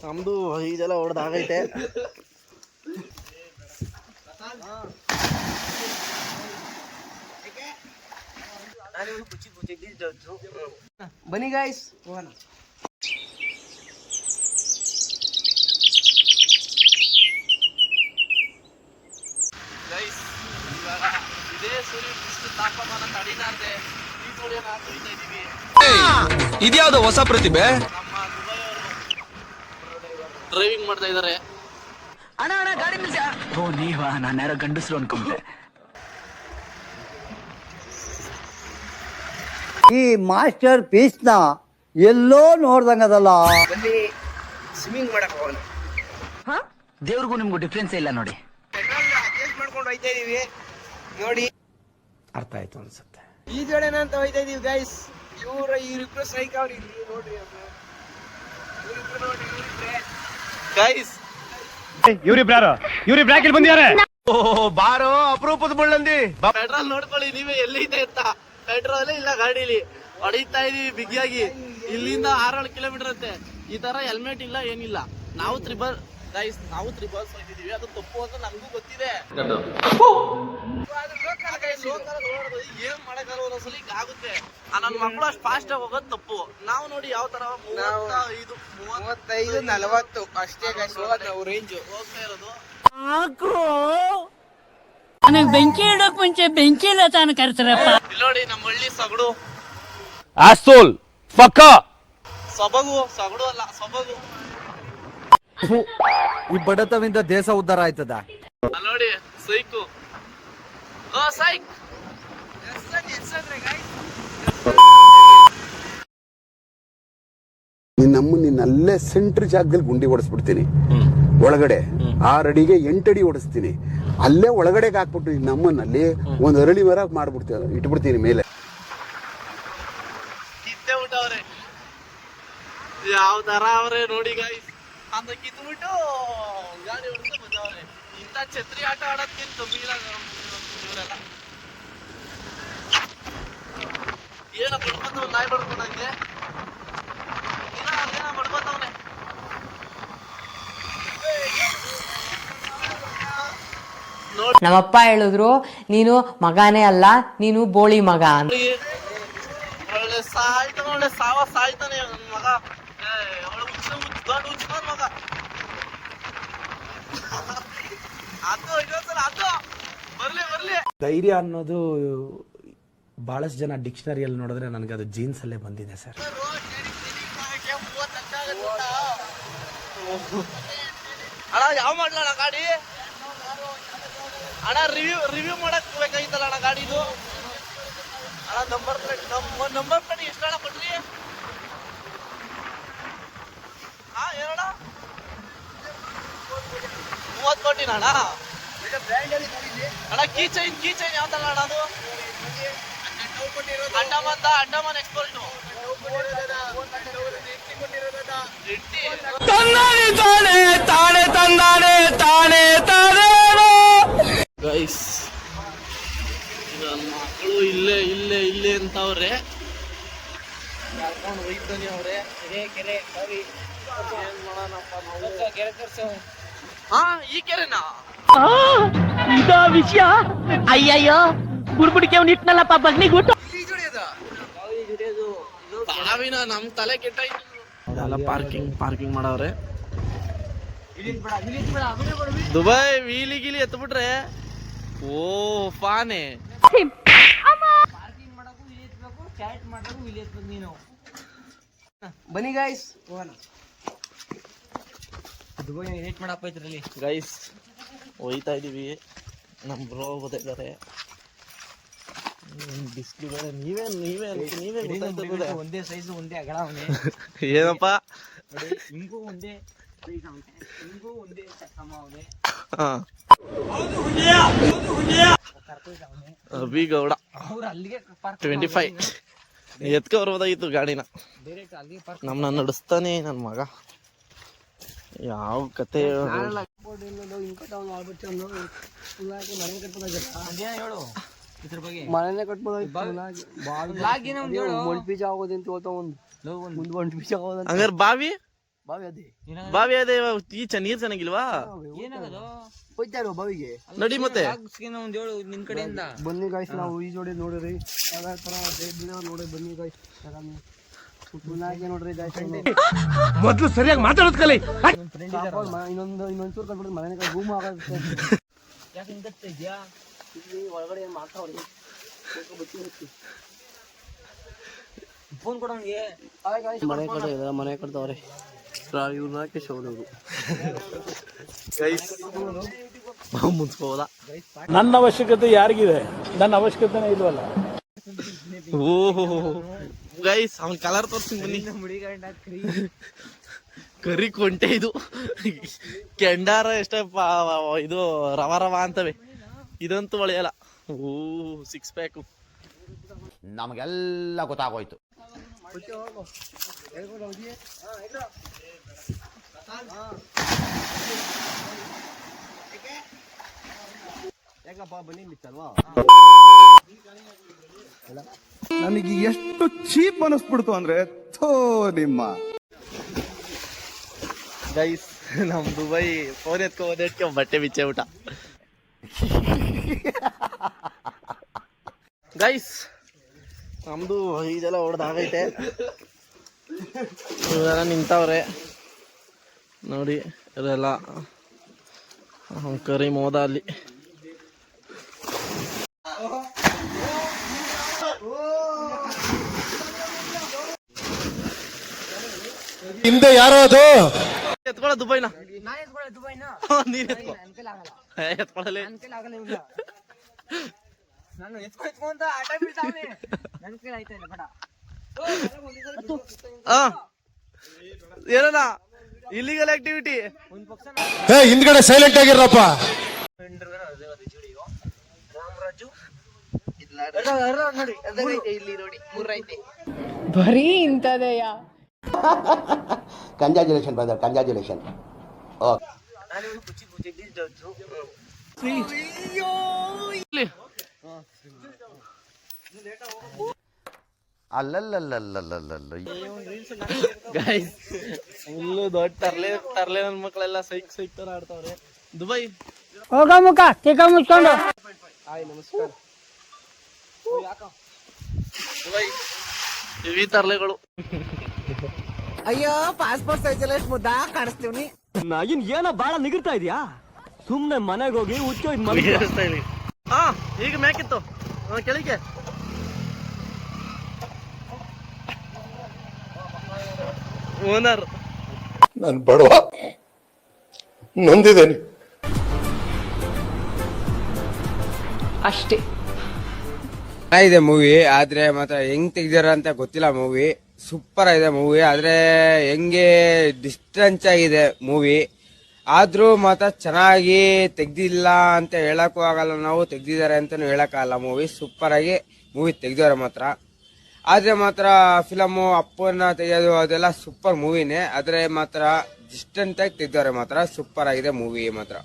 ನಮ್ದು ಇದೆಲ್ಲ ಹೊಡೆದಾಗೈತೆ. ಬನ್ನಿ ಗಾಯ್ಸ್ ಹೋಗೋಣ. ಗೈಸ್ ಇವಾಗ ಇದೇ ಸೂರ್ಯ ಇಷ್ಟು ತಾಪಮಾನ ತಡಿಲಾರ್ದೆ ಈ ಸೂರ್ಯನ ತೊಯ್ತಾ ಇದೀವಿ. ಇದ್ಯಾವ್ದು ಹೊಸ ಪ್ರತಿಭೆ? ನಮ್ಮ ದುಬೈ ಅವರು ಡ್ರೈವಿಂಗ್ ಮಾಡ್ತಾ ಇದಾರೆ. ಅಣ್ಣ ಗಾಡಿ ನಿಲ್ಸ. ಓ ನೀವಾ? ನಾನು ಯಾರೋ ಗಂಡಸ್ರು ಅನ್ಕೊಂಡೆ. ಈ ಮಾಸ್ಟರ್ ಪೀಸ್ನ ಎಲ್ಲೋ ನೋಡ್ದಂಗದಲ್ಲ. ಬನ್ನಿ ಸ್ವಿಮ್ಮಿಂಗ್ ಮಾಡಕ್ ಹೋಗೋಣ. ದೇವ್ರಿಗೂ ನಿಮ್ಗೂ ಡಿಫ್ರೆನ್ಸ್ ಇಲ್ಲ ನೋಡಿ. ಪೆಟ್ರೋಲ್ ಅಡ್ಜಸ್ಟ್ ಮಾಡ್ಕೊಂಡು ಹೋಯ್ತಾ ಇದೀವಿ ನೋಡಿ. ಅರ್ಥ ಆಯ್ತು ಅನ್ಸುತ್ತೆ. ಈ ಜೋಡೆನ ಅಂತ ಹೋಯ್ತಾ ಇದೀವಿ ಗೈಸ್. ಇವ್ರಿಬ್ರು ಸೈಕ್ ಅವ್ರು ಇಲ್ಲಿ ನೋಡ್ರಿ. ಇವ್ರಿಬ್ರು ನೋಡ್ರಿ ಗೈಸ್. ಇವ್ರಿಬ್ರು ಯಾಕೆ ಬಂದಿದ್ದಾರೆ? ಬಾರೋ ಅಪರೂಪದ ಮುಳ್ಳಂದಿ. ಪೆಟ್ರೋಲ್ ನೋಡ್ಕೊಳ್ಳಿ ನೀವೇ ಎಲ್ಲಿದೆ ಅಂತ. ಪೆಟ್ರೋಲ್ ಇಲ್ಲ ಗಾಡಿಲಿ ಹೊಡಿತಾ ಇದೀವಿ ಬಿಗಿಯಾಗಿ. ಇಲ್ಲಿಂದ 6-7 ಕಿಲೋಮೀಟರ್ ಅಂತೆ. ಈ ತರ ಹೆಲ್ಮೆಟ್ ಇಲ್ಲ ಏನಿಲ್ಲ. ನಾವು ತ್ರಿಬಲ್ ಹೋಗ್ತಿದೀವಿ. ಅದು ತಪ್ಪು ಅಂತ ನಮಗೂ ಗೊತ್ತಿದೆ. ಏನ್ ಮಾಡಕ್ಕಾಗಲ್ಲ, ಒಂದೊಂದ್ಸಲ ಈಗ ಆಗುತ್ತೆ. ನನ್ನ ಮಕ್ಕಳು ಅಷ್ಟು ಫಾಸ್ಟ್ ಆಗಿ ಹೋಗೋದು ತಪ್ಪು. ನಾವು ನೋಡಿ ಯಾವ ತರ 35-40 ಅಷ್ಟೇ ನಾವು ರೇಂಜ್ ಹೋಗ್ತಾ ಇರೋದು. ನನಗೆ ಬೆಂಕಿ ಇಡೋಕ್ ಮುಂಚೆ ಬೆಂಕಿ ಇಲ್ಲ ತಾನು ಕರ್ತಾರಪ್ಪ. ಇಲ್ಲಿ ನೋಡಿ ನಮ್ಮ ಹಳ್ಳಿ ಸಗಡು. ಆಸ್ತೋಲ್ ಪಕ್ಕ ಸೊಬಗು ಅಲ್ಲ ಸೊಬಗು. ಈ ಬಡತವಿಂದ ದೇಶ ಉದ್ಧಾರ ಆಯ್ತದ. ಅಲ್ಲಿ ನೋಡಿ ಸೈಕು. ಸೈಕ್ ನಿನ್ನಲ್ಲೇ ಸೆಂಟ್ರ್ ಜಾಗದಲ್ಲಿ ಗುಂಡಿ ಹೊಡೆಸ್ಬಿಡ್ತೀನಿ. ಒಳಗಡೆ 6 ಅಡಿಗೆ 8 ಅಡಿ ಹೊಡೆಸ್ತೀನಿ. ಅಲ್ಲೇ ಒಳಗಡೆಗೆ ಹಾಕ್ಬಿಟ್ಟು ನಮ್ಮನ್ನಲ್ಲಿ ಒಂದು ಅರಳಿ ಮರ ಮಾಡ್ಬಿಡ್ತೀನಿ, ಇಟ್ಬಿಡ್ತೀನಿ ಮೇಲೆ. ಕಿತ್ತೆ ಬಿಟ್ಟವ್ರೆ ಯಾವ ತರ ಅವ್ರೆ ನೋಡಿ ಗಾಯ್ಸ್. ಅಂತ ಕಿತ್ಬಿಟ್ಟು ಗಾಡಿ ಹೊಡೆದು ಬಂದವ್ರೆ. ಇಂಥ ಛತ್ರಿ ಆಟ ಆಡೋದ್ಕಿಂತ ಕಮ್ಮಿ ಇಲ್ಲ ಇವರೆಲ್ಲ. ಏನ ಬಡ್ಕೊಂತವ್ ನಾಯಿ ಬಡ್ಕೊಂಡಂಗೆ ಏನ ಬಡ್ಕೊಂತವ್ನೆ. ನಮ್ಮಪ್ಪ ಹೇಳಿದ್ರು ನೀನು ಮಗನೇ ಅಲ್ಲ, ನೀನು ಬೋಳಿ ಮಗ ಅಂತ. ಒಳ್ಳೆ ಸಾಯ್ತಾನೆ, ಒಳ್ಳೆ ಸಾಯ್ತಾನೆ ನನ್ನ ಮಗ. ಹುಚ್ಚಿನ ಮಗ. ಅದು ಇನ್ನೊಂದ್ಸಲ ಅದು ಬರ್ಲಿ. ಧೈರ್ಯ ಅನ್ನೋದು ಬಹಳಷ್ಟು ಜನ ಡಿಕ್ಷನರಿಯಲ್ಲಿ ನೋಡಿದ್ರೆ ನನಗೆ ಅದು ಜೀನ್ಸ್ ಅಲ್ಲೇ ಬಂದಿದೆ ಸರ್. ಅಣ್ಣ ಯಾವ ಮಾಡ್ಲಣ್ಣ ಗಾಡಿ? ಅಣ್ಣ ರಿವ್ಯೂ ಮಾಡಕ್ ಬೇಕಾಗಿತ್ತಲ್ಲ ಅಣ್ಣ ಗಾಡಿದು. ಅಣ್ಣ ನಂಬರ್ ಪ್ಲೇಟ್ ಎಷ್ಟು ಅಣ್ಣ ಕೊಟ್ರಿ? ಏನಣ್ಣ 30 ಕೊಟ್ಟಿನ ಅಣ್ಣ? ಅಣ್ಣ ಕೀ ಚೈನ್ ಯಾವ್ದಲ್ಲ ಅಣ್ಣ ಅದು? ಅಂಡಮಾನ್ ಎಕ್ಸ್ಪೋರ್ಟ್. ಗೈಸ್ ನನ್ನ ಮಕ್ಕಳು ಇಲ್ಲೇ ಅಂತವ್ರೆ. ಕರ್ಕೊಂಡು ಹೋಯ್ತಾನೆ ಅವ್ರೆ. ಕೆರೆ ಏನ್ ಮಾಡೋಣಪ್ಪ ನಾವು. ಈ ಕೆರೆನಾ? ಇದೋ ವಿಷಯ. ಅಯ್ಯಯ್ಯೋ ಗುಡ್ಬುಡಿಕೆ ಅವ್ನು ಇಟ್ನಲ್ಲಪ್ಪ ಬಗ್ನಿಗೂಟ. ಬಾವಿನ ನಮ್ ತಲೆ ಕೆಟ್ಟಾಯ್ತು. ಅದೆಲ್ಲ ಪಾರ್ಕಿಂಗ್ ಮಾಡವ್ರೆ. ದುಬೈ ವೀಲಿ ಗಿಲಿ ಎತ್ಬಿಟ್ರೆ ಓ ಫಾನೆ. ಬನ್ನಿ ಗೈಸ್ ಹೋಗೋಣ. ಗೈಸ್ ಹೋಯ್ತಾ ಇದೀವಿ. ನಮ್ ಬ್ರೋ ಗೊತ್ತಿದ್ದಾರೆ. ಬಿಸ್ಲು ಬೇರೆ. ನೀವೇ ಒಂದೇ ಸೈಜ್ ಒಂದೇ ಅಗಲ ಅವನೇ. ಏನಪ್ಪ ಹಿಂಗೂ ಒಂದೇ ಸೈಜ್ ಅವನೇ, ಹಿಂಗೂ ಒಂದೇ ಸಮ ಅವನೇ. ಅಭಿ ಗೌಡ ಅವ್ರು ಅಲ್ಲಿಗೆ 25 ಎತ್ಕೊ ಬರ್ಬೋದಾಗಿತ್ತು ಗಾಡಿನ. ನಮ್ಮನ್ನ ನಡೆಸ್ತಾನೆ ನನ್ನ ಮಗ. ಯಾವ ಕತೆ ಹೇಳು. ಮನೆನೇ ಕಟ್ಬೋದಾಗಿತ್ತು. ಹಂಗಾರೆ ಬಾವಿ ಬಾವಿ ಅದೇ ಈಚ ನೀರ್ ಚೆನ್ನಾಗಿಲ್ವಾ? ಏನಾಗದು ಹೋಯ್ತಾರೋ ಬಾವಿಗೆ ನಡಿ ಮತ್ತೆ. ಒಂದ್ ಹೇಳು ನಿನ್ ಕಡೆಯಿಂದ. ಬನ್ನಿ ಗಾಯ್ಸ್, ನಾವು ಈ ಜೋಡಿ ನೋಡ್ರಿ ಯಾವ ತರ ನೋಡಿ. ಬನ್ನಿ ಗಾಯ್ಸ್, ನೋಡ್ರಿ ಗಾಯ್ಸ್. ಮೊದ್ಲು ಸರಿಯಾಗಿ ಮಾತಾಡೋದ್ ಕಲಿ. ಇನ್ನೊಂಚೂರು ಕಲ್ಬಿಟ್ಟು ಮನೆ ರೂಮ್ ಆಗುತ್ತೆ. ಯಾಕೆ ಹಿಂಗತ್ತೆ ಇದ್ಯಾ? ಇಲ್ಲಿ ಒಳಗಡೆ ಏನ್ ಮಾಡ್ತಾವ್ರಿ? ಫೋನ್ ಕೊಡೋಂಗೆ. ಮನೆ ಕಟ್ತಾವ್ರೆ ಇವ್ರು ರಾಕೇಶ್ ಅವರು. ಮುನ್ಸ್ಕೋದ. ನನ್ನ ಅವಶ್ಯಕತೆ ಯಾರಿಗಿದೆ? ನನ್ನ ಅವಶ್ಯಕತೆನೇ ಇಲ್ವಲ್ಲ. ಓಹೋ ಗೈಸ್, ಅವ್ನ ಕಲರ್ ತೋರ್ಸ್ತೀನಿ ಬನ್ನಿ. ಕರಿ ಕೊಂಟೆ ಇದು. ಕೆಂಡಾರ ಎಷ್ಟಪ್ಪ ಇದು ರವ ರವ ಅಂತವೆ. ಇದಂತೂ ಒಳೆಯಲ್ಲ. ಓ 6 ಪ್ಯಾಕು. ನಮಗೆಲ್ಲ ಗೊತ್ತಾಗೋಯ್ತು. ಯಾಕಪ್ಪ ಬನ್ನಿ ಬಿತ್ತಲ್ವಾ? ನನಗೆ ಎಷ್ಟು ಚೀಪ್ ಅನಿಸ್ಬಿಡ್ತು ಅಂದ್ರೆ ಥೋ ನಿಮ್ಮ. ಗೈಸ್, ನಮ್ ದುಬೈ ಫೋನ್ ಎತ್ಕೊಂಡ್ಕೆ ಬಟ್ಟೆ ಬಿಚ್ಚೆ ಊಟ. ಗೈಸ್, ನಮ್ದು ಇದೆಲ್ಲ ಹೊಡೆದಾಗೈತೆ. ಇವರೆಲ್ಲ ನಿಂತವ್ರೆ ನೋಡಿ. ಇವರೆಲ್ಲ ಕರಿ ಮೋದ ಅಲ್ಲಿ. ಹಿಂದೆ ಯಾರೋ ಅದು ಎತ್ಕೊಳ್ಳ ದುಬೈನ. ನೀನ್ ಎತ್ಕೊ. ಎತ್ಕೊಳ್ಳಲೆ. ನಾನು ಎತ್ಕೊಂತ ಆಟ ಬೀಳ್ತಾವ್ನೆ. ನನ್ ಕೈ ಆಯ್ತಾ ಇಲ್ಲ ಬಡ. ಏನಲ್ಲ ಇಲ್ಲಿಗಲ್ ಆಕ್ಟಿವಿಟಿ. ಹಿಂದ್ಗಡೆ ಸೈಲೆಂಟ್ ಆಗಿರಪ್ಪ. ಇಲ್ಲಿ ನೋಡಿ 3 ಐತೆ. ಬರೀ ಇಂಥದೆಯ. Congratulation brother, congratulation. ಅಲ್ಲಲ್ಲಲ್ಲಲ್ಲಲ್ಲಲ್ಲ. ಗೈಸ್, ಫುಲ್ಲು ದೊಡ್ಡ ತರ್ಲೆ ನನ್ ಮಕ್ಕಳೆಲ್ಲ ಸೈಕ್ ತರ ಆಡ್ತಾವ್ರೆ. ದುಬೈ ಹೋಗ ಮುಖ ತಿಕ್ಕ ಮುಚ್ಕೊಂಡು. ನಮಸ್ಕಾರ. ದುಬೈ ಇವಿ ತರ್ಲೆಗಳು. ಅಯ್ಯೋ ಪಾಸ್ಪೋರ್ಟ್ ಸೈಜ್ ಎಲ್ಲ ಎಷ್ಟು ಮುದ್ದ ಕಾಣಿಸ್ತೀವಿ. ನಾಗಿನ್ ಏನೋ ಬಾಳ ನಿಗಿರ್ತಾ ಇದೀಯಾ? ಸುಮ್ನೆ ಮನೆಗೆ ಹೋಗಿ ಹುಚ್ಚೋ ಈಗ ಮ್ಯಾಕಿತ್ತು ಕೆಳಗೆ. ಓನರ್ ನಾನು ಬಡವ, ನೊಂದಿದ್ದೇನೆ ಅಷ್ಟೇ. ಇದೆ ಮೂವಿ, ಆದ್ರೆ ಮಾತ್ರ ಹೆಂಗ್ ತೆಗ್ದಾರ ಅಂತ ಗೊತ್ತಿಲ್ಲ. ಮೂವಿ ಸೂಪರ್ ಆಗಿದೆ ಮೂವಿ, ಆದ್ರೆ ಹೆಂಗೆ ಡಿಸ್ಟೆನ್ಸ್ ಆಗಿದೆ ಮೂವಿ. ಆದ್ರೂ ಮಾತ್ರ ಚೆನ್ನಾಗಿ ತೆಗ್ದಿಲ್ಲ ಅಂತ ಹೇಳಕ್ಕೂ ಆಗಲ್ಲ, ನಾವು ತೆಗ್ದಿದ್ದಾರೆ ಅಂತಾನು ಹೇಳಕ್ಕಾಗಲ್ಲ. ಮೂವಿ ಸೂಪರ್ ಆಗಿ ಮೂವಿ ತೆಗ್ದವ್ರೆ ಮಾತ್ರ. ಆದ್ರೆ ಮಾತ್ರ ಫಿಲಮು ಅಪ್ಪನ ತೆಗೆಯೋದು ಅದೆಲ್ಲ ಸೂಪರ್ ಮೂವಿನೇ, ಆದ್ರೆ ಮಾತ್ರ ಡಿಸ್ಟೆನ್ಸ್ ಆಗಿ ತೆಗ್ದವ್ರೆ ಮಾತ್ರ. ಸೂಪರ್ ಆಗಿದೆ ಮೂವಿ ಮಾತ್ರ.